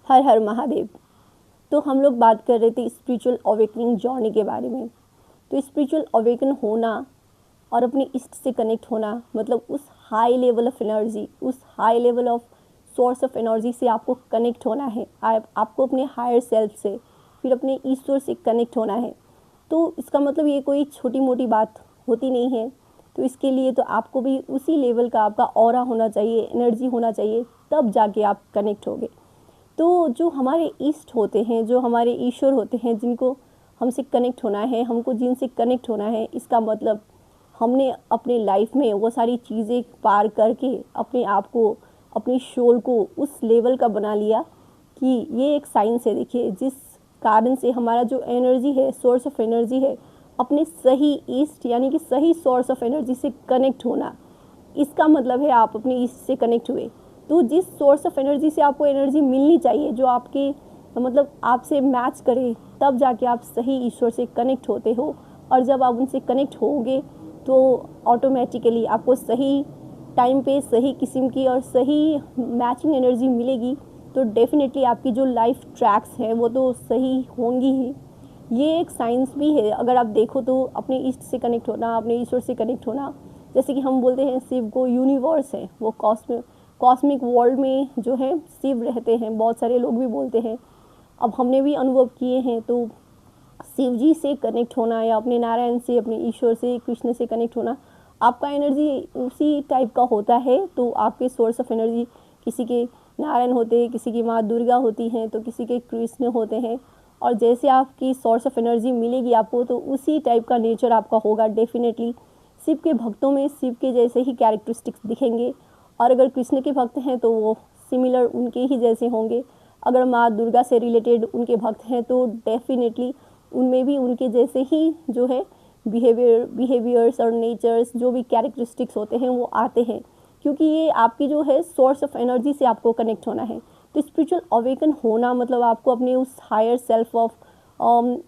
हर हर महादेव। तो हम लोग बात कर रहे थे स्पिरिचुअल अवेकनिंग जर्नी के बारे में। तो स्पिरिचुअल अवेकन होना और अपने इष्ट से कनेक्ट होना मतलब उस हाई लेवल ऑफ एनर्जी, उस high level of source of energy से आपको कनेक्ट होना है। आपको अपने हायर सेल्फ से, फिर अपने ईश्वर से कनेक्ट होना है। तो इसका मतलब ये कोई छोटी मोटी बात होती नहीं है। तो इसके लिए तो आपको भी उसी लेवल का आपका ऑरा होना चाहिए, एनर्जी होना चाहिए, तब जाके आप कनेक्ट होगे। तो जो हमारे इष्ट होते हैं, जो हमारे ईश्वर होते हैं, जिनको हमसे कनेक्ट होना है, हमको जिनसे कनेक्ट होना है, इसका मतलब हमने अपने लाइफ में वो सारी चीज़ें पार करके अपने आप को, अपनी सोल को उस लेवल का बना लिया कि ये एक साइंस है। देखिए, जिस कारण से हमारा जो एनर्जी है, सोर्स ऑफ एनर्जी है, अपने सही ईस्ट यानी कि सही सोर्स ऑफ एनर्जी से कनेक्ट होना, इसका मतलब है आप अपने ईस्ट से कनेक्ट हुए। तो जिस सोर्स ऑफ एनर्जी से आपको एनर्जी मिलनी चाहिए, जो आपके मतलब आपसे मैच करे, तब जाके आप सही ईश्वर से कनेक्ट होते हो। और जब आप उनसे कनेक्ट होगे तो ऑटोमेटिकली आपको सही टाइम पे सही किस्म की और सही मैचिंग एनर्जी मिलेगी। तो डेफिनेटली आपकी जो लाइफ ट्रैक्स हैं वो तो सही होंगी ही। ये एक साइंस भी है। अगर आप देखो तो अपने ईस्ट से कनेक्ट होना, अपने ईश्वर से कनेक्ट होना, जैसे कि हम बोलते हैं शिव को यूनिवर्स है, वो कॉस्मिक वर्ल्ड में जो है शिव रहते हैं, बहुत सारे लोग भी बोलते हैं। अब हमने भी अनुभव किए हैं। तो शिव जी से कनेक्ट होना या अपने नारायण से, अपने ईश्वर से, कृष्ण से कनेक्ट होना, आपका एनर्जी उसी टाइप का होता है। तो आपके सोर्स ऑफ एनर्जी, किसी के नारायण होते हैं, किसी की माँ दुर्गा होती हैं, तो किसी के कृष्ण होते हैं। और जैसे आपकी सोर्स ऑफ एनर्जी मिलेगी आपको, तो उसी टाइप का नेचर आपका होगा डेफिनेटली। शिव के भक्तों में शिव के जैसे ही कैरेक्टरिस्टिक्स दिखेंगे, और अगर कृष्ण के भक्त हैं तो वो सिमिलर उनके ही जैसे होंगे। अगर माँ दुर्गा से रिलेटेड उनके भक्त हैं तो डेफिनेटली उनमें भी उनके जैसे ही जो है बिहेवियर्स और नेचर्स, जो भी कैरेक्टरिस्टिक्स होते हैं वो आते हैं, क्योंकि ये आपकी जो है सोर्स ऑफ एनर्जी से आपको कनेक्ट होना है। तो स्पिरिचुअल अवेकन होना मतलब आपको अपने उस higher self of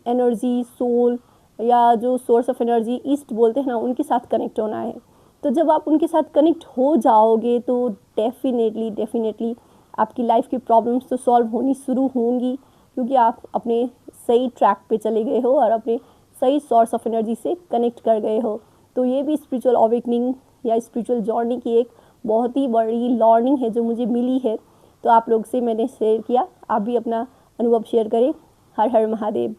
energy, soul या जो सोर्स ऑफ एनर्जी ईस्ट बोलते हैं ना, उनके साथ कनेक्ट होना है। तो जब आप उनके साथ कनेक्ट हो जाओगे तो डेफिनेटली आपकी लाइफ की प्रॉब्लम्स तो सॉल्व होनी शुरू होंगी, क्योंकि आप अपने सही ट्रैक पे चले गए हो और अपने सही सोर्स ऑफ एनर्जी से कनेक्ट कर गए हो। तो ये भी स्पिरिचुअल अवेकनिंग या स्पिरिचुअल जर्नी की एक बहुत ही बड़ी लर्निंग है जो मुझे मिली है। तो आप लोग से मैंने शेयर किया, आप भी अपना अनुभव शेयर करें। हर हर महादेव।